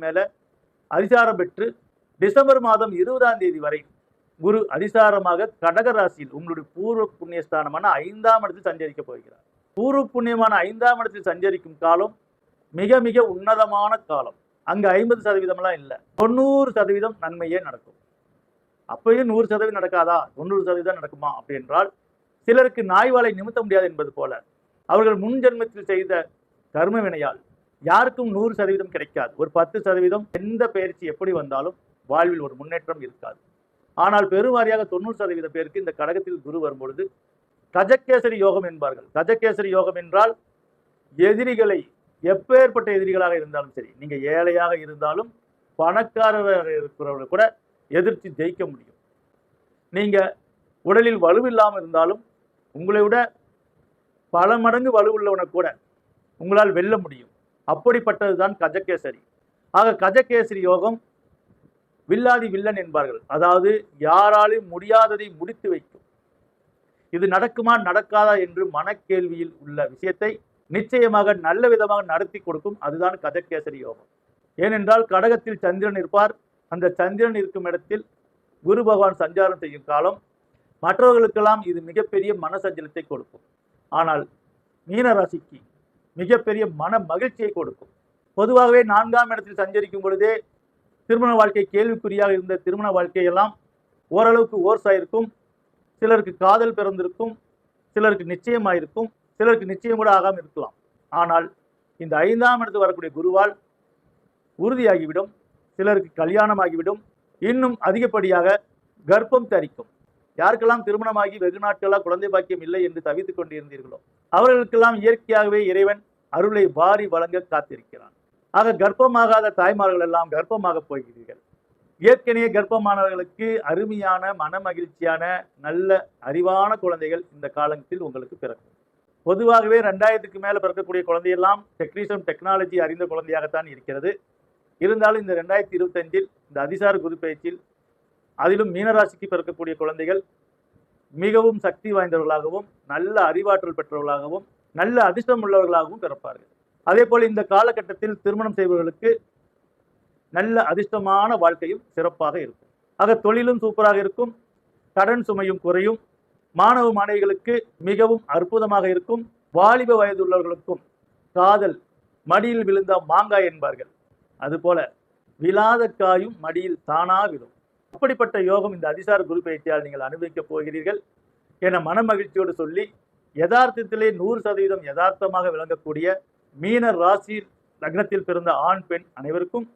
மேல அதிசாரம் பெற்று டிசம்பர் மாதம் 20ஆம் தேதி வரை குரு அதிசாரமாக கடக ராசியில் உங்களுடைய பூர்வ புண்ணியஸ்தானமான 5ஆம் இடத்தில் சஞ்சரிக்க போகிறார். பூர்வ புண்ணியமான 5ஆம் இடத்தில் சஞ்சரிக்கும் காலம் மிக மிக உன்னதமான காலம். அங்க 50% இல்ல, 90% நன்மையே நடக்கும். அப்பயும் 100% நடக்காதா, 90% நடக்குமா அப்படி என்றால், சிலருக்கு நாய்வாலை நிமித்த முடியாது என்பது போல அவர்கள் முன் ஜென்மத்தில் செய்த கர்ம வினையால் யாருக்கும் 100% கிடைக்காது. ஒரு 10% எந்த பயிற்சி எப்படி வந்தாலும் வாழ்வில் ஒரு முன்னேற்றம் இருக்காது. ஆனால் பெருவாரியாக 90% பேருக்கு இந்த கடகத்தில் குரு வரும்பொழுது கஜகேசரி யோகம் என்பார்கள். கஜகேசரி யோகம் என்றால் எதிரிகளை, எப்பேற்பட்ட எதிரிகளாக இருந்தாலும் சரி, நீங்க ஏழையாக இருந்தாலும் பணக்காரராக இருக்கிறவர்கள் கூட எதிர்த்து ஜெயிக்க முடியும். நீங்க உடலில் வலுவில்லாமல் இருந்தாலும் உங்களை விட பல மடங்கு வலுவுள்ளவனை கூட உங்களால் வெல்ல முடியும். அப்படிப்பட்டதுதான் கஜகேசரி. ஆக கஜகேசரி யோகம் வில்லாதி வில்லன் என்பார்கள். அதாவது யாராலும் முடியாததை முடித்து வைக்கும். இது நடக்குமா நடக்காதா என்று மனக்கேள்வியில் உள்ள விஷயத்தை நிச்சயமாக நல்ல விதமாக நடத்தி கொடுக்கும். அதுதான் கஜகேசரி யோகம். ஏனென்றால் கடகத்தில் சந்திரன் இருப்பார். அந்த சந்திரன் இருக்கும் இடத்தில் குரு பகவான் சஞ்சாரம் செய்யும் காலம் மற்றவர்களுக்கெல்லாம் இது மிகப்பெரிய மனசஞ்சலத்தை கொடுக்கும். ஆனால் மீன ராசிக்கு மிகப்பெரிய மன மகிழ்ச்சியை கொடுக்கும். பொதுவாகவே 4ஆம் இடத்தில் சஞ்சரிக்கும் பொழுதே திருமண வாழ்க்கை கேள்விக்குறியாக இருந்த திருமண வாழ்க்கையெல்லாம் ஓரளவுக்கு ஓர்ஸாயிருக்கும். சிலருக்கு காதல் பிறந்திருக்கும், சிலருக்கு நிச்சயமாயிருக்கும், சிலருக்கு நிச்சயம் கூட ஆகாமல் இருக்கலாம். ஆனால் இந்த 5ஆம் இடத்து வரக்கூடிய குருவால் உறுதியாகிவிடும். சிலருக்கு கல்யாணமாகிவிடும். இன்னும் அதிகப்படியாக கர்ப்பம் தரிக்கும். யாருக்கெல்லாம் திருமணமாகி வெகு நாட்களாக குழந்தை பாக்கியம் இல்லை என்று தவித்துக் கொண்டிருந்தீர்களோ அவர்களுக்கெல்லாம் இயற்கையாகவே இறைவன் அருளை வாரி வழங்க காத்திருக்கிறான். ஆக கர்ப்பமாகாத தாய்மார்கள் எல்லாம் கர்ப்பமாக போகிறீர்கள். ஏற்கனவே கர்ப்பமானவர்களுக்கு அருமையான மன மகிழ்ச்சியான நல்ல அறிவான குழந்தைகள் இந்த காலத்தில் உங்களுக்கு பிறக்கும். பொதுவாகவே 2000க்கு மேல பிறக்கக்கூடிய குழந்தையெல்லாம் டெக்னாலஜி அறிந்த குழந்தையாகத்தான் இருக்கிறது. இருந்தாலும் இந்த 2025 இந்த அதிசார குரு பயிற்சியில் அதிலும் மீனராசிக்கு பிறக்கக்கூடிய குழந்தைகள் மிகவும் சக்தி வாய்ந்தவர்களாகவும் நல்ல அறிவாற்றல் பெற்றவர்களாகவும் நல்ல அதிர்ஷ்டம் உள்ளவர்களாகவும் பிறப்பார்கள். அதே போல இந்த காலகட்டத்தில் திருமணம் செய்பவர்களுக்கு நல்ல அதிர்ஷ்டமான வாழ்க்கையும் சிறப்பாக இருக்கும். ஆக தொழிலும் சூப்பராக இருக்கும். கடன் சுமையும் குறையும். மாணவ மாணவிகளுக்கு மிகவும் அற்புதமாக இருக்கும். வாலிப வயது உள்ளவர்களுக்கும் காதல் மடியில் விழுந்த மாங்காய் என்பார்கள். அதுபோல விழாத காயும் மடியில் தானா விழும். அப்படிப்பட்ட யோகம் இந்த அதிசார குரு பயிற்சியால் நீங்கள் அனுபவிக்கப் போகிறீர்கள் என மன மகிழ்ச்சியோடு சொல்லி, யதார்த்தத்திலே 100% யதார்த்தமாக விளங்கக்கூடிய மீன ராசி லக்னத்தில் பிறந்த ஆண் பெண் அனைவருக்கும்